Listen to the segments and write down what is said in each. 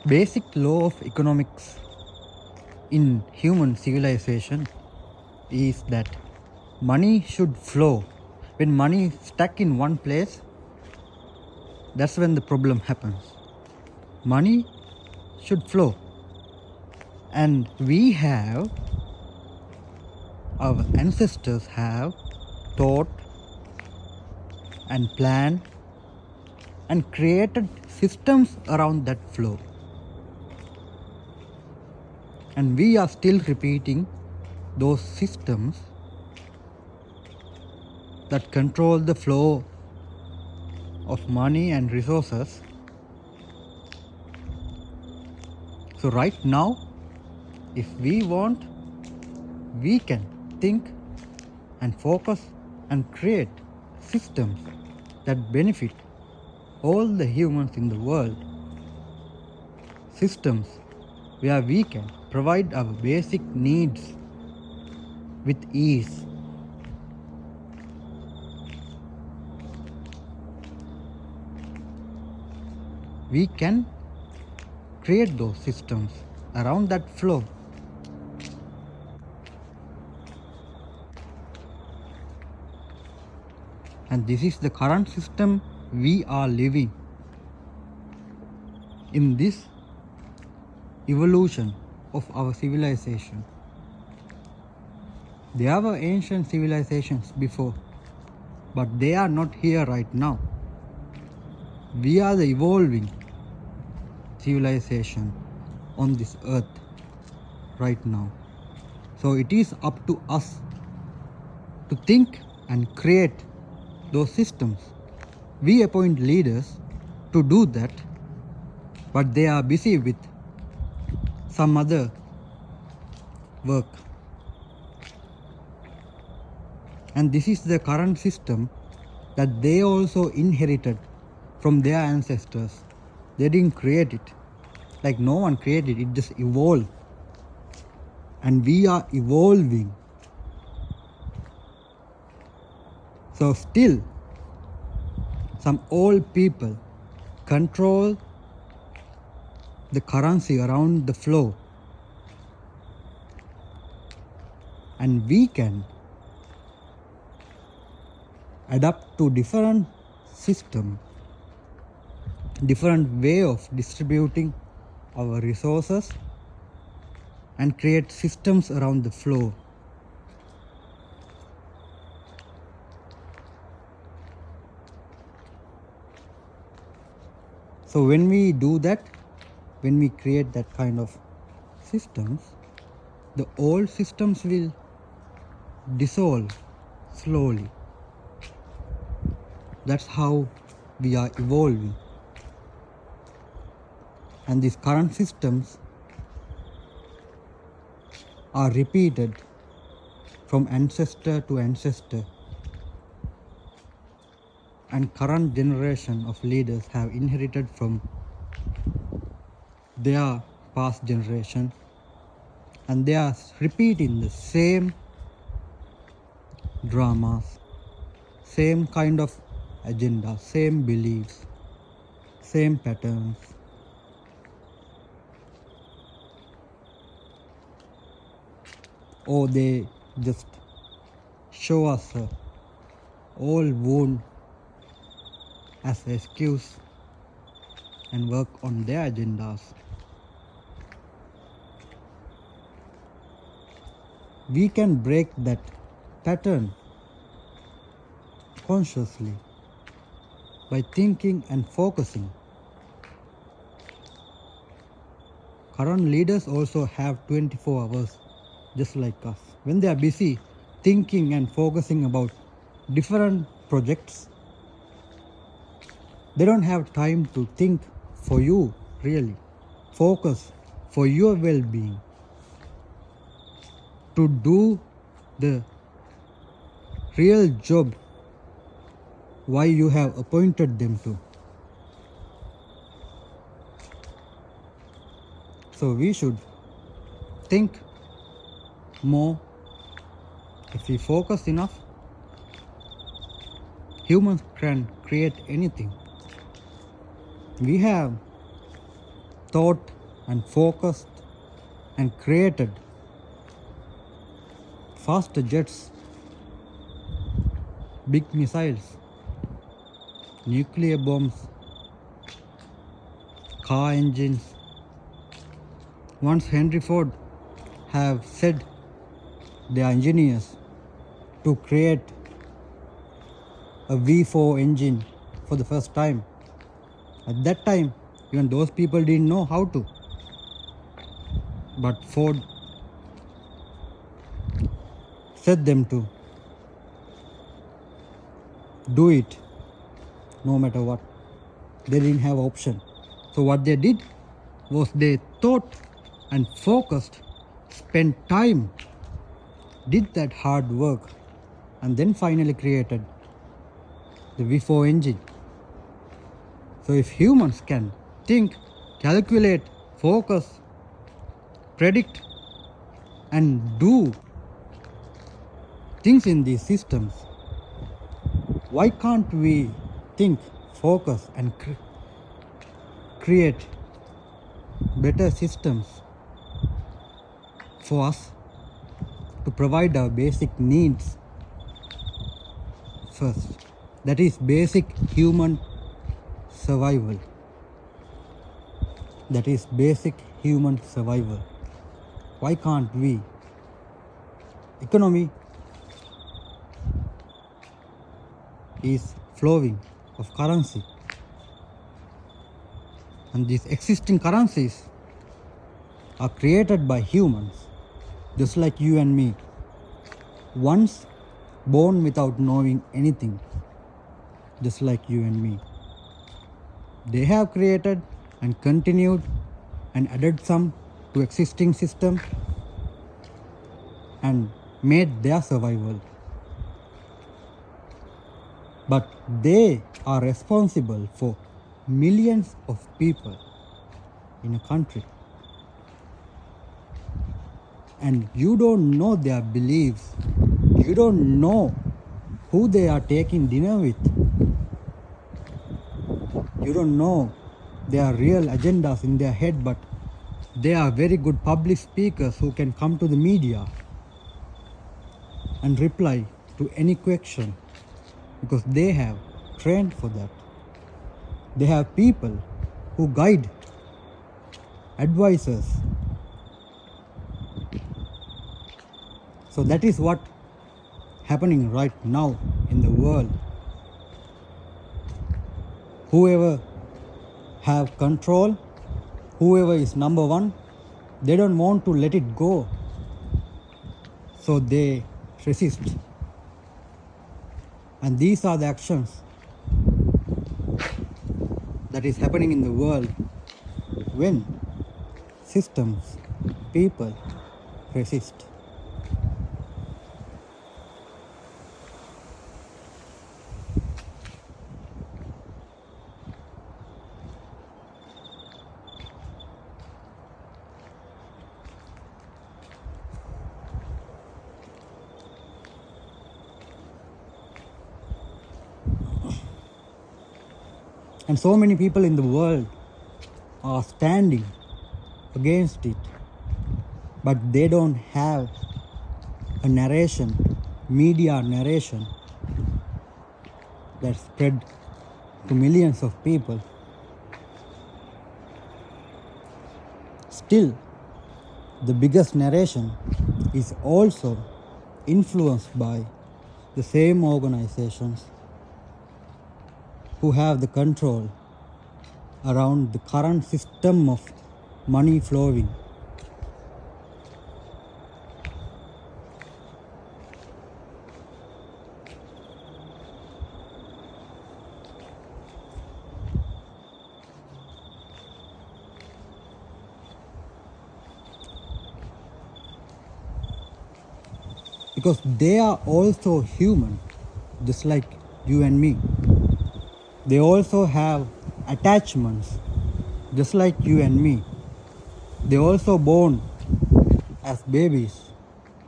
Basic law of economics in human civilization is that money should flow. When money is stuck in one place, that's when the problem happens. Money should flow. And our ancestors have taught and planned and created systems around that flow. And we are still repeating those systems that control the flow of money and resources. So right now, if we want, we can think and focus and create systems that benefit all the humans in the world. Systems where we can provide our basic needs with ease. We can create those systems around that flow. And this is the current system we are living. In this evolution of our civilization, there were ancient civilizations before, but they are not here right now. We are the evolving civilization on this earth right now. So it is up to us to think and create those systems. We appoint leaders to do that, but they are busy with some other work. And this is the current system that they also inherited from their ancestors. They didn't create it. Like no one created it, it just evolved. And we are evolving. So still, some old people control the currency around the flow. And we can adapt to different system, different way of distributing our resources and create systems around the flow. So when we do that, when we create that kind of systems, the old systems will dissolve slowly. That's how we are evolving. And these current systems are repeated from ancestor to ancestor. And current generation of leaders have inherited from their past generation, and they are repeating the same dramas, same kind of agenda, same beliefs, same patterns. Or they just show us a old wound as an excuse and work on their agendas. We can break that pattern consciously by thinking and focusing. Current leaders also have 24 hours just like us. When they are busy thinking and focusing about different projects, they don't have time to think for you, really. Focus for your well-being. To do the real job why you have appointed them to. So we should think more. If we focus enough, humans can create anything. We have thought and focused and created faster jets, big missiles, nuclear bombs, car engines. Once Henry Ford have said they are engineers to create a V4 engine for the first time. At that time, even those people didn't know how to. But Ford said them to do it no matter what. They didn't have option. So what they did was they thought and focused, spent time, did that hard work, and then finally created the V4 engine. So if humans can think, calculate, focus, predict, and do things in these systems, why can't we think, focus, and create better systems for us to provide our basic needs first? That is basic human survival. That is basic human survival. Why can't we? Economy is flowing of currency, and these existing currencies are created by humans, just like you and me, once born without knowing anything, just like you and me. They have created and continued and added some to existing system and made their survival. But they are responsible for millions of people in a country. And you don't know their beliefs. You don't know who they are taking dinner with. You don't know their real agendas in their head, but they are very good public speakers who can come to the media and reply to any question because they have trained for that. They have people who guide, advisors. So that is what happening right now in the world. Whoever have control, whoever is number one, they don't want to let it go. So they resist. And these are the actions that is happening in the world when systems, people resist. And so many people in the world are standing against it, but they don't have a narration, media narration that spread to millions of people. Still, the biggest narration is also influenced by the same organizations who have the control around the current system of money flowing. Because they are also human, just like you and me. They also have attachments, just like you and me. They also born as babies,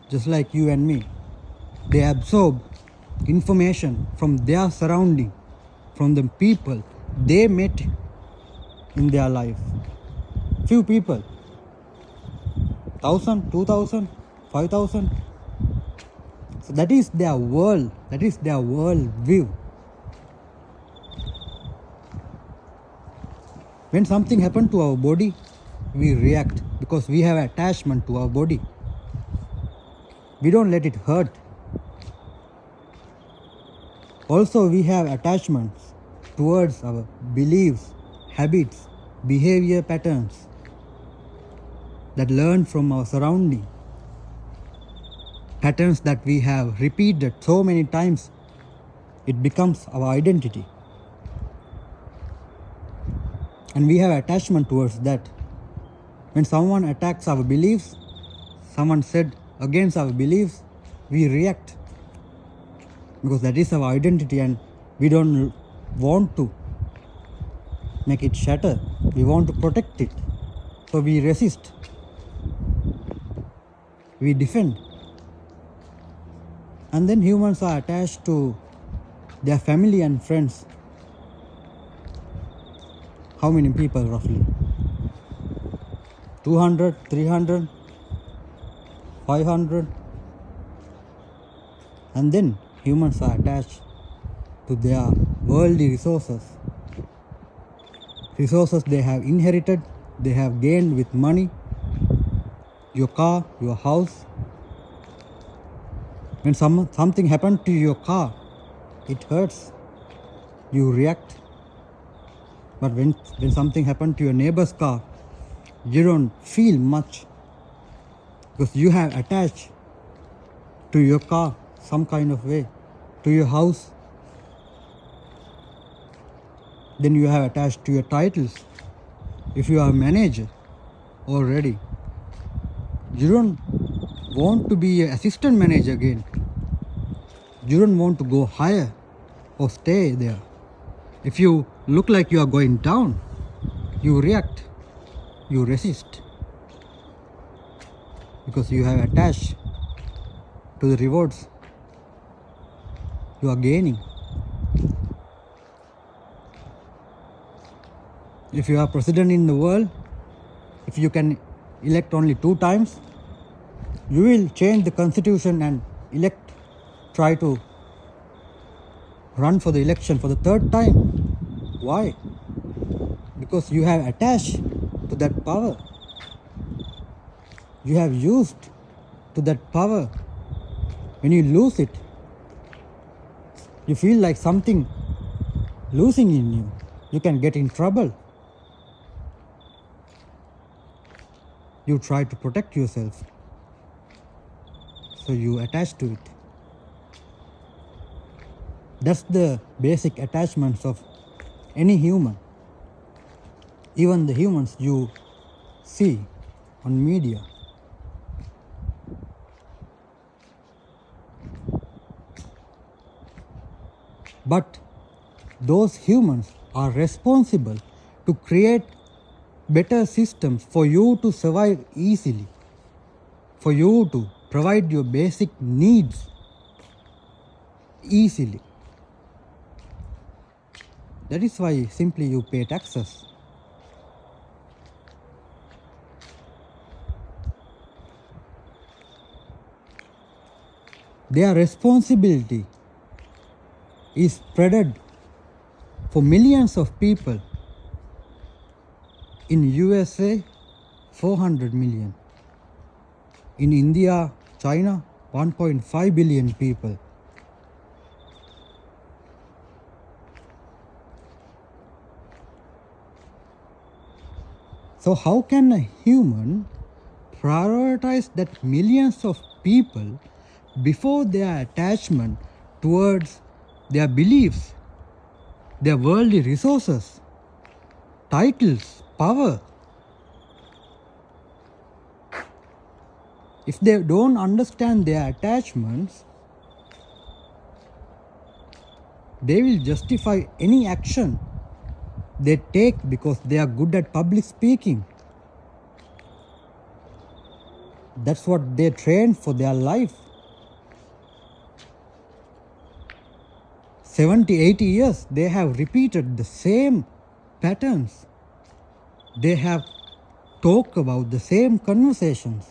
just like you and me. They absorb information from their surrounding, from the people they met in their life. Few people, 1,000, 2,000, 5,000. So that is their world, that is their world view. When something happens to our body, we react because we have attachment to our body. We don't let it hurt. Also, we have attachments towards our beliefs, habits, behavior patterns that learn from our surrounding. Patterns that we have repeated so many times, it becomes our identity. And we have attachment towards that. When someone attacks our beliefs, someone said against our beliefs, we react. Because that is our identity and we don't want to make it shatter. We want to protect it. So we resist. We defend. And then humans are attached to their family and friends. How many people roughly? 200, 300, 500. And then humans are attached to their worldly resources. Resources they have inherited, they have gained with money, your car, your house. When something happened to your car, it hurts. You react. But when something happened to your neighbor's car, you don't feel much because you have attached to your car some kind of way, to your house. Then you have attached to your titles. If you are a manager already, you don't want to be an assistant manager again. You don't want to go higher or stay there. If you look like you are going down, you react, you resist. Because you have attached to the rewards you are gaining. If you are president in the world, if you can elect only 2 times, you will change the constitution and try to run for the election for the 3rd time. Why? Because you have attached to that power. You have used to that power. When you lose it, you feel like something losing in you. You can get in trouble. You try to protect yourself. So you attach to it. That's the basic attachments of any human. Even the humans you see on media. But those humans are responsible to create better systems for you to survive easily, for you to provide your basic needs easily. That is why simply you pay taxes. Their responsibility is spread for millions of people. In USA, 400 million. In India, China, 1.5 billion people. So how can a human prioritize that millions of people before their attachment towards their beliefs, their worldly resources, titles, power? If they don't understand their attachments, they will justify any action they take because they are good at public speaking. That's what they train for their life. 70, 80 years, they have repeated the same patterns. They have talk about the same conversations.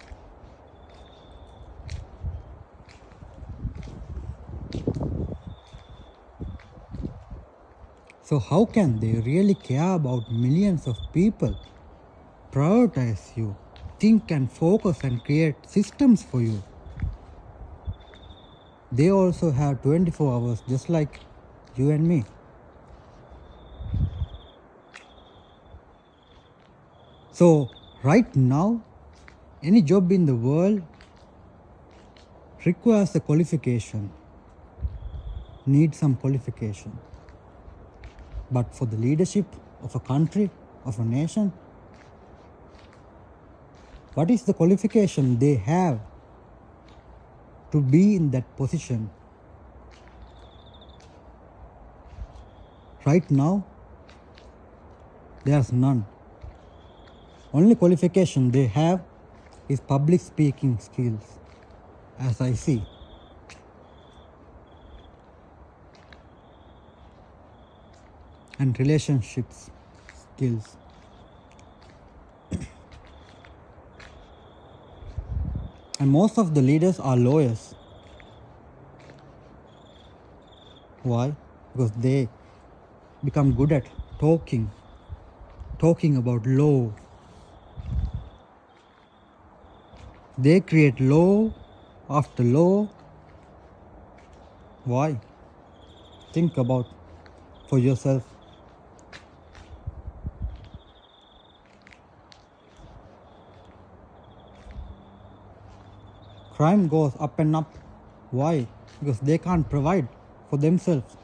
So how can they really care about millions of people, prioritize you, think and focus and create systems for you? They also have 24 hours just like you and me. So right now, any job in the world requires a qualification, needs some qualification. But for the leadership of a country, of a nation, what is the qualification they have to be in that position? Right now, there's none. Only qualification they have is public speaking skills, as I see. And relationships skills. And most of the leaders are lawyers. Why? Because they become good at talking about law. They create law after law. Why? Think about for yourself. Crime goes up and up. Why? Because they can't provide for themselves.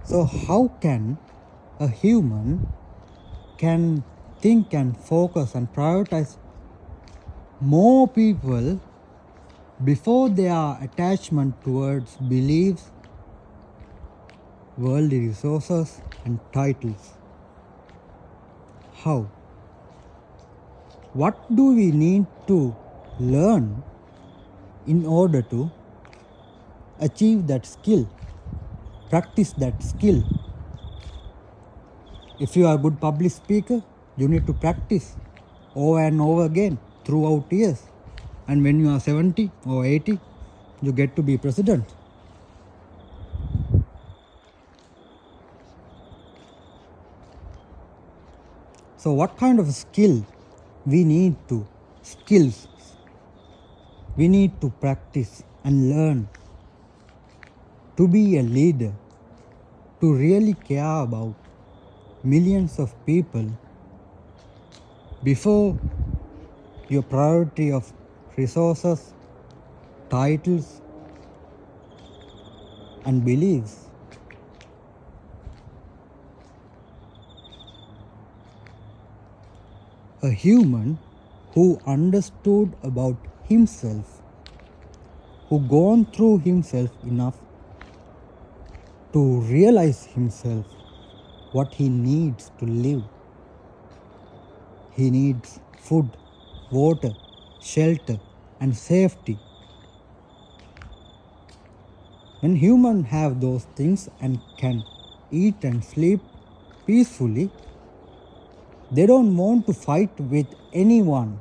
So how can a human can think and focus and prioritize more people before their attachment towards beliefs, worldly resources and titles? How? What do we need to learn in order to achieve that skill, practice that skill? If you are a good public speaker, you need to practice over and over again throughout years. And when you are 70 or 80, you get to be president. So what kind of skill we need to, skills we need to practice and learn to be a leader, to really care about millions of people before your priority of resources, titles and beliefs? A human who understood about himself, who gone through himself enough to realize himself what he needs to live. He needs food, water, shelter and safety. When humans have those things and can eat and sleep peacefully, they don't want to fight with anyone.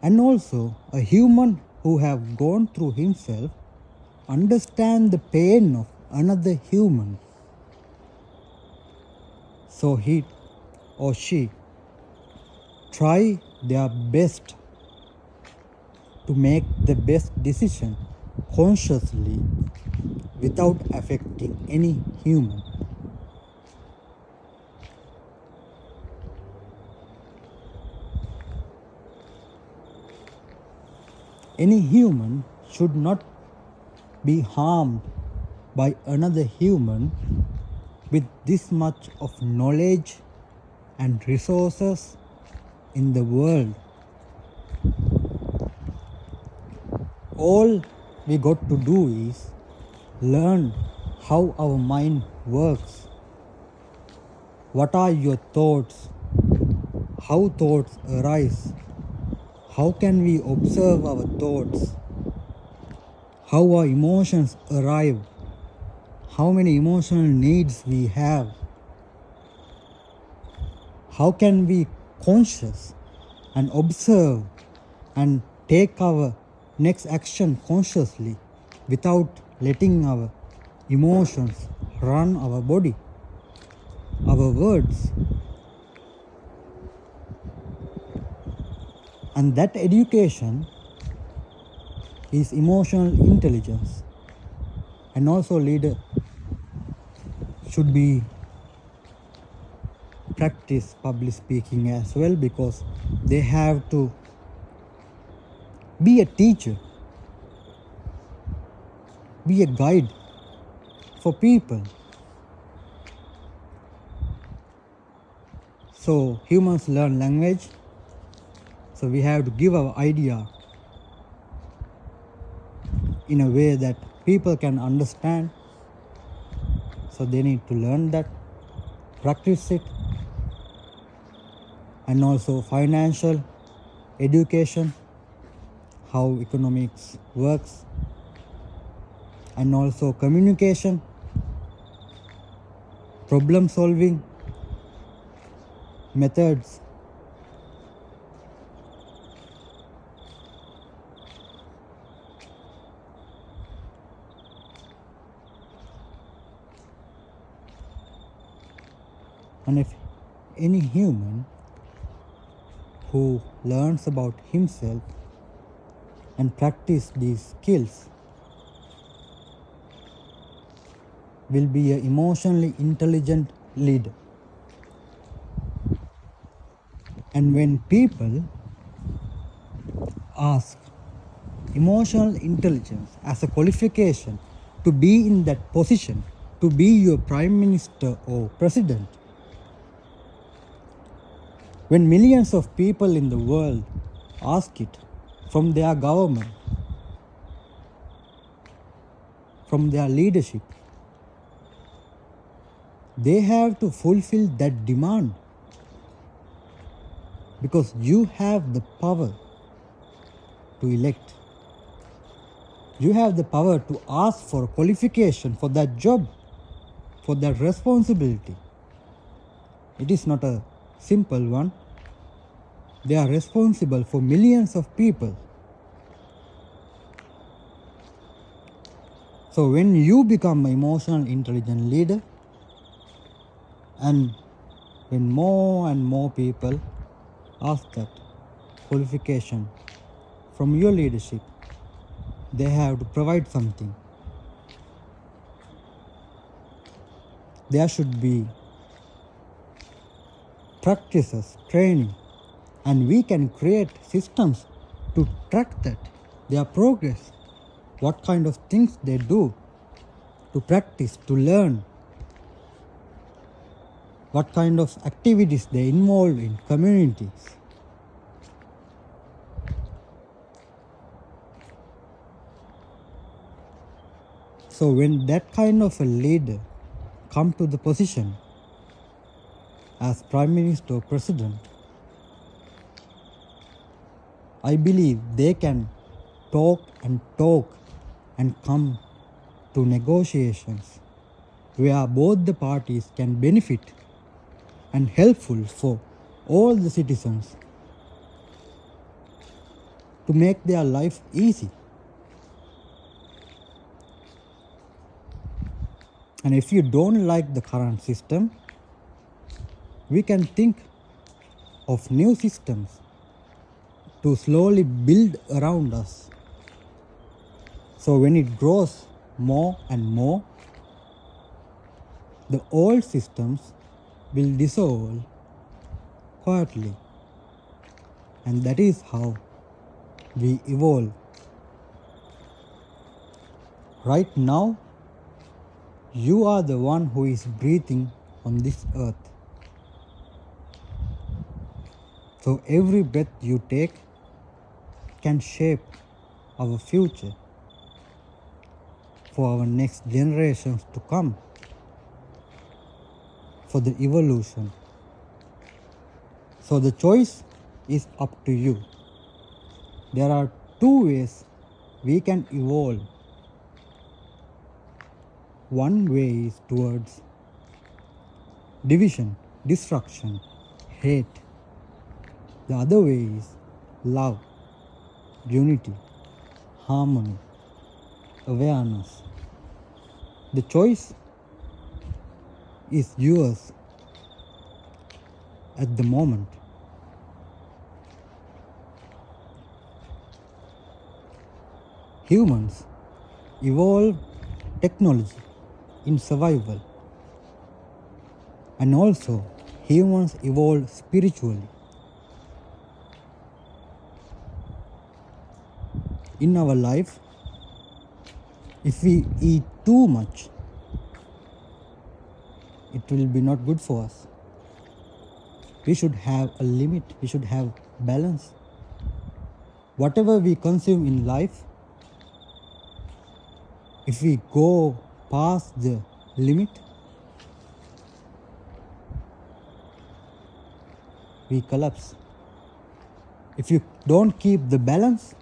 And also, a human who have gone through himself understand the pain of another human. So he or she try their best to make the best decision consciously without affecting any human. Any human should not be harmed by another human with this much of knowledge and resources in the world. All we got to do is learn how our mind works. What are your thoughts? How thoughts arise? How can we observe our thoughts? How our emotions arrive? How many emotional needs we have? How can we conscious and observe and take our next action consciously without letting our emotions run our body, our words? And that education is emotional intelligence. And also leader should be practice public speaking as well, because they have to be a teacher, be a guide for people. So humans learn language, so we have to give our idea in a way that people can understand. So they need to learn that, practice it. And also financial education, how economics works, and also communication, problem solving methods. And if any human who learns about himself and practice these skills will be an emotionally intelligent leader. And when people ask emotional intelligence as a qualification to be in that position, to be your prime minister or president, when millions of people in the world ask it from their government, from their leadership, they have to fulfill that demand, because you have the power to elect. You have the power to ask for qualification for that job, for that responsibility. It is not a simple one. They are responsible for millions of people. So when you become an emotional intelligent leader, and when more and more people ask that qualification from your leadership, they have to provide something. There should be practices, training, and we can create systems to track that, their progress, what kind of things they do, to practice, to learn, what kind of activities they involve in communities. So when that kind of a leader come to the position as prime minister or president, I believe they can talk and come to negotiations where both the parties can benefit and helpful for all the citizens, to make their life easy. And if you don't like the current system, we can think of new systems to slowly build around us. So when it grows more and more, the old systems will dissolve quietly. And that is how we evolve. Right now, you are the one who is breathing on this earth. So every breath you take can shape our future. for our next generations to come, for the evolution. So the choice is up to you. There are two ways we can evolve. One way is towards division, destruction, hate. The other way is love, unity, harmony, awareness. The choice is yours at the moment. Humans evolve technology in survival, and also humans evolve spiritually. In our life, if we eat too much, it will be not good for us. We should have a limit, we should have balance. Whatever we consume in life, if we go past the limit, we collapse. If you don't keep the balance,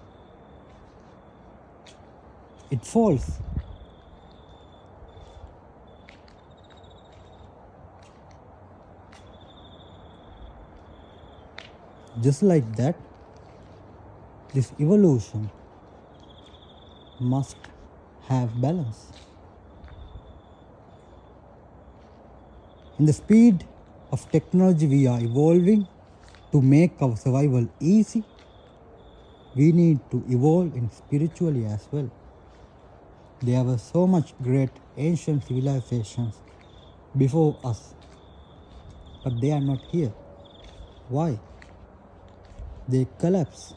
it falls. Just like that, this evolution must have balance. In the speed of technology we are evolving to make our survival easy, we need to evolve in spiritually as well. There were so much great ancient civilizations before us, but they are not here. Why? They collapse.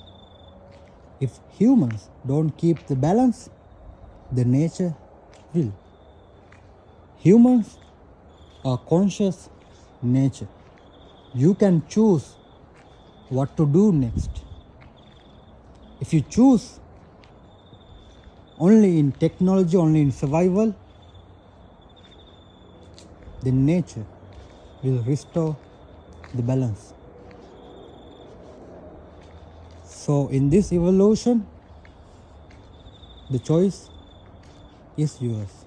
If humans don't keep the balance, the nature will. Humans are conscious nature. You can choose what to do next. If you choose only in technology, only in survival, then nature will restore the balance. So in this evolution, the choice is yours.